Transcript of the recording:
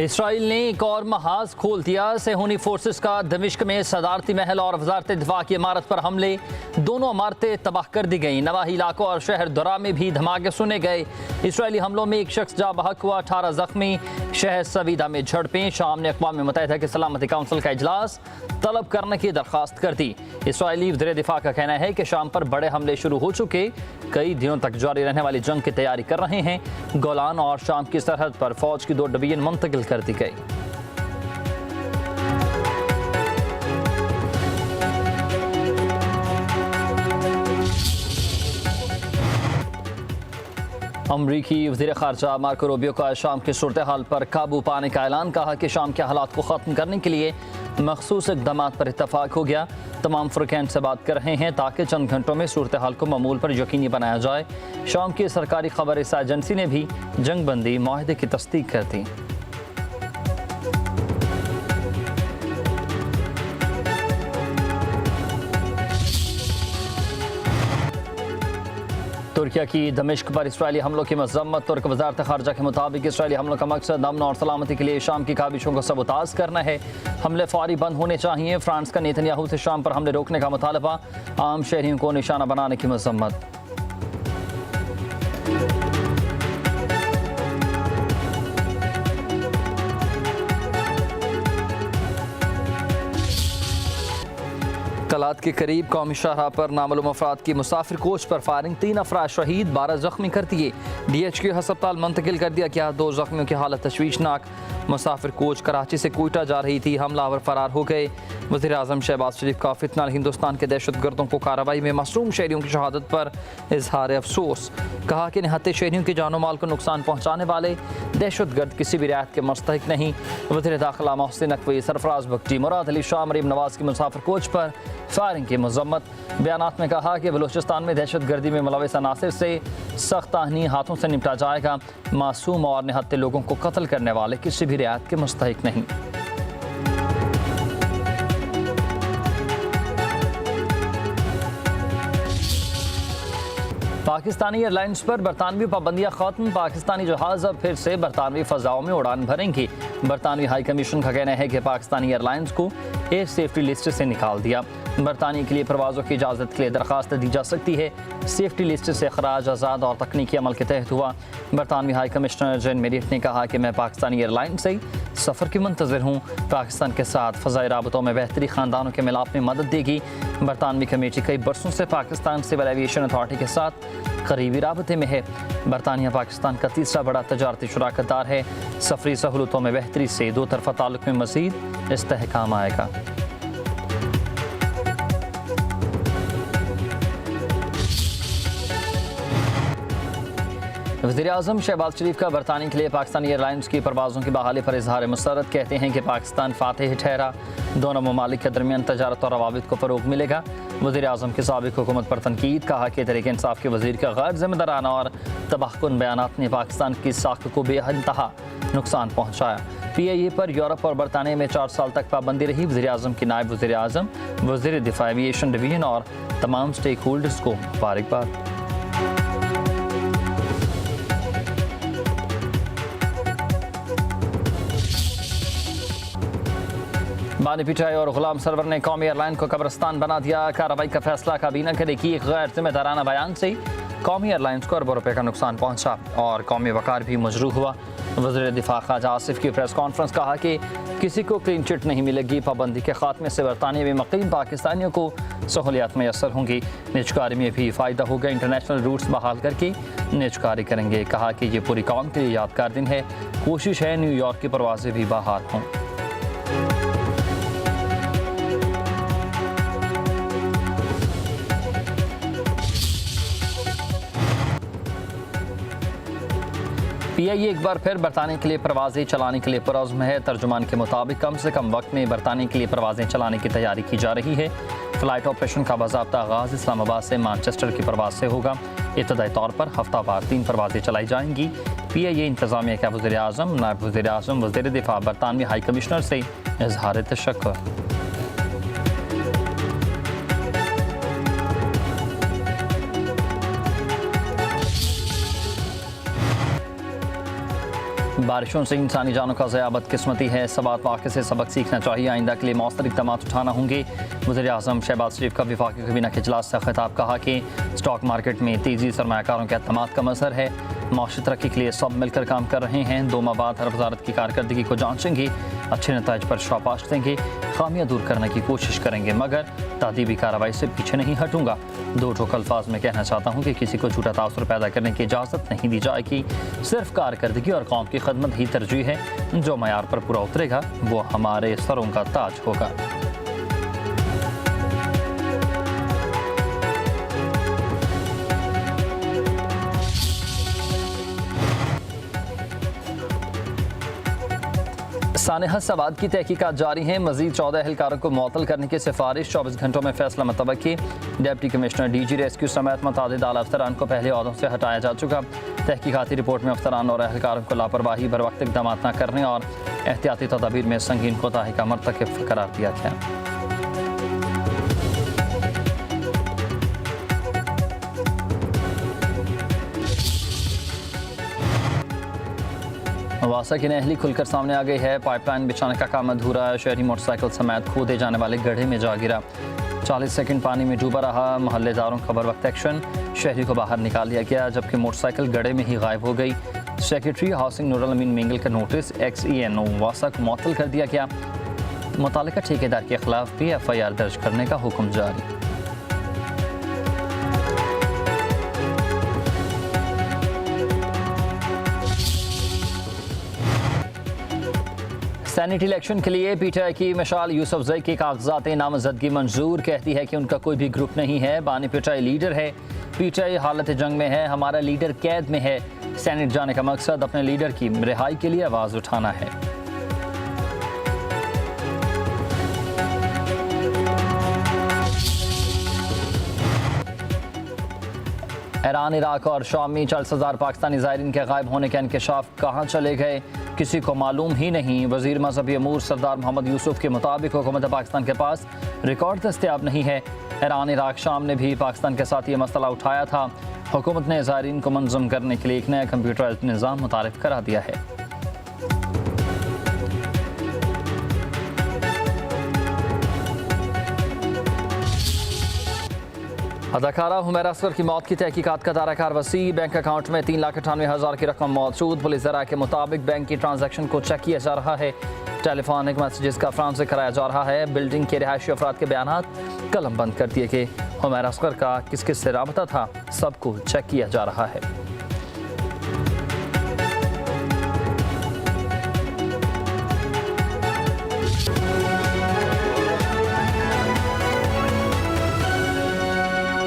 Israel ने एक और महाज खोल दिया। सेहूनी फोर्सेस का दमिश्क में सदारती महल और वजारत दिफा की इमारत पर हमले, दोनों इमारतें तबाह कर दी गई। नवाही इलाकों और शहर दरा में भी धमाके सुने गए। इसराइली हमलों में एक शख्स जा बहक हुआ, 18 जख्मी। शहर सवीदा में झड़पें। शाम ने अक़वाम मुत्तहिदा के सलामती काउंसिल का इजलास तलब करने की दरख्वास्त कर दी। इसराइली वज़ीर दिफा का कहना है कि शाम पर बड़े हमले शुरू हो चुके, कई दिनों तक जारी रहने वाली जंग की तैयारी कर रहे हैं। गोलान और शाम की सरहद पर फौज की 2 डिवीजन मुंतकिल कर दी गई। अमरीकी वज़ीर ख़ारजा मार्को रूबियो का शाम की सूरत हाल पर काबू पाने का ऐलान। कहा कि शाम के हालात को ख़त्म करने के लिए मखसूस इक़दाम पर इत्तफ़ाक़ हो गया। तमाम फ़ुरक़ैन से बात कर रहे हैं ताकि चंद घंटों में सूरत हाल को मामूल पर यकीनी बनाया जाए। शाम की सरकारी खबर रसा एजेंसी ने भी जंग बंदी माहदे की तस्दीक कर दी। तुर्किया की दमिश्क पर इसराइली हमलों की मज़म्मत। तुर्क वज़ारत ख़ारजा के मुताबिक इसराइली हमलों का मकसद अमन और सलामती के लिए शाम की काबिशों को सबूताज करना है। हमले फौरी बंद होने चाहिए। फ्रांस का नेतन्याहू से शाम पर हमले रोकने का मुतालबा। आम शहरियों को निशाना बनाने की मज़म्मत। कलात के करीब कौमी शाहराह पर नामालूम अफराद की मुसाफिर कोच पर फायरिंग, 3 अफराद शहीद, 12 जख्मी कर दिए। DHQ हस्पताल मुंतकिल कर दिया गया। 2 जख्मियों की हालत तशवीशनाक। मुसाफिर कोच कराची से कोयटा जा रही थी, हमलावर फरार हो गए। वज़ीर आज़म शहबाज शरीफ का फितना हिंदुस्तान के दहशत गर्दों को कार्रवाई में मासूम शहरियों की शहादत पर इजहार अफसोस। कहा कि निहत्ते शहरियों की जानो माल को नुकसान पहुँचाने वाले दहशत गर्द किसी भी रियायत के मुस्तहिक नहीं। वज़ीर दाखिला मोहसिन नकवी, सरफराज बख्शी, मुराद अली शाह, मरीम नवाज की मुसाफिर कोच पर फायरिंग की मज़म्मत। बयानात में कहा कि बलूचिस्तान में दहशत गर्दी में मुलविस अनासिर से सख्त आहनी हाथों से निपटा जाएगा। मासूम और निहत्ते लोगों को कत्ल करने वाले किसी भी रियायत के मुस्तहिक नहीं। पाकिस्तानी एयरलाइंस पर बरतानवी पाबंदियां खत्म। पाकिस्तानी जहाज अब फिर से बरतानवी फ़ज़ाओं में उड़ान भरेंगी। बरतानवी हाई कमीशन का कहना है कि पाकिस्तानी एयरलाइंस को एयर सेफ्टी लिस्ट से निकाल दिया। बरतानिया के लिए परवाज़ों की इजाज़त के लिए दरख्वास्त दी जा सकती है। सेफ्टी लिस्ट से अखराज आज़ाद और तकनीकी अमल के तहत हुआ। बरतानवी हाई कमिश्नर जैन मेरिट ने कहा कि मैं पाकिस्तानी एयरलाइन से सफ़र की मुंतज़िर हूँ। पाकिस्तान के साथ फ़ज़ाई राबतों में बेहतरी ख़ानदानों के मिलाप में मदद देगी। बरतानवी कमेटी कई बरसों से पाकिस्तान सिविल एविएशन अथॉरिटी के साथ करीबी राबते में है। बरतानिया पाकिस्तान का तीसरा बड़ा तजारती शुराकतदार है। सफरी सहूलतों में बेहतरी से दो तरफ़ा ताल्लुक़ में मज़ीद इस्तेहकाम आएगा। वज़ीर आज़म शहबाज शरीफ का बरतानिया के लिए पाकिस्तानी एयरलाइंस की परवाज़ों की बहाली पर इजहार मसरत। कहते हैं कि पाकिस्तान फातेह ठहरा, दोनों ममालिक के दरमियान तजारत और रवाबित को फ़रोग़ मिलेगा। वज़ीर आज़म की साबिक़ हुकूमत पर तनकीद। कहा कि तहरीक इंसाफ के वज़ीर का गैर ज़िम्मेदाराना और तबाहकुन बयानात ने पाकिस्तान की साख को बेइंतहा नुकसान पहुँचाया। PIA पर यूरोप और बरतानिया में 4 साल तक पाबंदी रही। वज़ीर आज़म की नायब वज़ीर आज़म, वज़ीर दिफा, एविएशन डिवीज़न और तमाम स्टेक होल्डर्स को मुबारकबाद। बानी पिटाई और गुलाम सरवर ने कौमी एयरलाइन को कब्रिस्तान बना दिया। कार्रवाई का फैसला काबीना करेगी। एक गैर जिम्मेदाराना बयान से कौमी एयरलाइंस को अरबों रुपये का नुकसान पहुंचा और कौमी वक़ार भी मजरूह हुआ। वज़ीर दिफा ख्वाजा आसिफ की प्रेस कॉन्फ्रेंस कहा कि किसी को क्लीन चिट नहीं मिलेगी। पाबंदी के खात्मे से बरतानिया में मुक़ीम पाकिस्तानियों को सहूलियात मैसर होंगी। निजकारी में भी फ़ायदा होगा। इंटरनेशनल रूट्स बहाल करके निजकारी करेंगे। कहा कि ये पूरी कौम के लिए यादगार दिन है। कोशिश है न्यूयॉर्क की परवाज़ें भी बहाल हों। PIA एक बार फिर बरतानिया के लिए परवाज़ें चलाने के लिए पुरज़्म है। तर्जुमान के मुताबिक कम से कम वक्त में बरतानिया के लिए परवाज़ें चलाने की तैयारी की जा रही है। फ़्लाइट ऑपरेशन का बाज़ाब्ता आगाज़ इस्लामाबाद से मैनचेस्टर की परवाज़ से होगा। इब्तदाई तौर पर हफ्तावार 3 परवाज़ें चलाई जाएंगी। PIA इंतज़ामिया का वज़ीर आज़म, नायब वज़ीर आज़म, वज़ीर दिफा, बरतानवी हाई कमिश्नर से इज़हार तशक्कुर। बारिशों से इंसानी जानों का ज़या बदकिस्मती है। सबात वाक़े से सबक सीखना चाहिए। आइंदा के लिए मौसर इक़दाम उठाना होंगे। वज़ीर-ए-आज़म शहबाज शरीफ का वफाकी काबीना के इजलास से खिताब। कहा कि स्टॉक मार्केट में तेज़ी सरमायाकारों के एतमाद का मज़हर है। माशी तरक्की के लिए सब मिलकर काम कर रहे हैं। 2 माह बाद हर वजारत की कारकर्दगी को जांचेंगे, अच्छे नताइज पर शाबाश देंगे, खामियां दूर करने की कोशिश करेंगे, मगर तादीबी कार्रवाई से पीछे नहीं हटूंगा। 2 टोक अल्फाज में कहना चाहता हूँ कि किसी को झूठा तासुर पैदा करने की इजाज़त नहीं दी जाएगी। सिर्फ कारकर्दगी और कौम की खदमत ही तरजीह है। जो मयार पर पूरा उतरेगा वो हमारे सरों का ताज होगा। सानहा सवाद की तहकीकात जारी हैं। मजीद 14 एहलकारों को मुअत्तल करने की सिफारिश। 24 घंटों में फैसला मुतवक्की। डिप्टी कमिश्नर DG रेस्क्यू समेत मुतादिद आला अफसरान को पहले ओहदों से हटाया जा चुका। तहकीकाती रिपोर्ट में अफसरान और एहलकारों को लापरवाही, बर वक्त इक़दाम न करने और एहतियाती तदाबीर में संगीन कोताही का मर्तकब करार दिया गया। वासा की नहली खुलकर सामने आ गई है। पाइपलाइन बिछाने का काम अधूरा है। शहरी मोटरसाइकिल समेत खोदे जाने वाले गड्ढे में जा गिरा। 40 सेकंड पानी में डूबा रहा। मोहल्लेदारों का बर वक्त एक्शन। शहरी को बाहर निकाल लिया गया, जबकि मोटरसाइकिल गड्ढे में ही गायब हो गई। सेक्रेटरी हाउसिंग नूरुल अमीन मिंगल का नोटिस XENO वासा को मुअत्तल कर दिया गया। मुतालिका ठेकेदार के खिलाफ भी FIR दर्ज करने का हुक्म जारी। सेनेट इलेक्शन के लिए PTI की मिसाल यूसुफजई के कागजात नामजदगी मंजूर। कहती है कि उनका कोई भी ग्रुप नहीं है। बानी PTI लीडर है। PTI हालत जंग में है। हमारा लीडर कैद में है। सेनेट जाने का मकसद अपने लीडर की रिहाई के लिए आवाज़ उठाना है। ईरान, इराक और शाम में 40,000 पाकिस्तानी ज़ायरीन के गायब होने का इंकशाफ कहाँ चले गए, किसी को मालूम ही नहीं। वज़ीर मज़हबी अमूर सरदार मोहम्मद यूसुफ के मुताबिक हुकूमत पाकिस्तान के पास रिकॉर्ड दस्तयाब नहीं है। ईरान, इराक, शाम ने भी पाकिस्तान के साथ ये मसला उठाया था। हुकूमत ने ज़ायरीन को मंजूम करने के लिए एक नया कंप्यूटराइज्ड निज़ाम मुतारिफ करा दिया है। अदाकारा हुमैरा असगर की मौत की तहकीकात का दायरा वसी। बैंक अकाउंट में 3,98,000 की रकम मौजूद। पुलिस ज़राए के मुताबिक बैंक की ट्रांजैक्शन को चेक किया जा रहा है। टेलीफोनिक मैसेजेस का फ्रांस कराया जा रहा है। बिल्डिंग के रिहायशी अफराद के बयानात कलम बंद कर दिए गए। हुमैरा असगर का किस किस से राबता था, सबको चेक किया जा रहा है।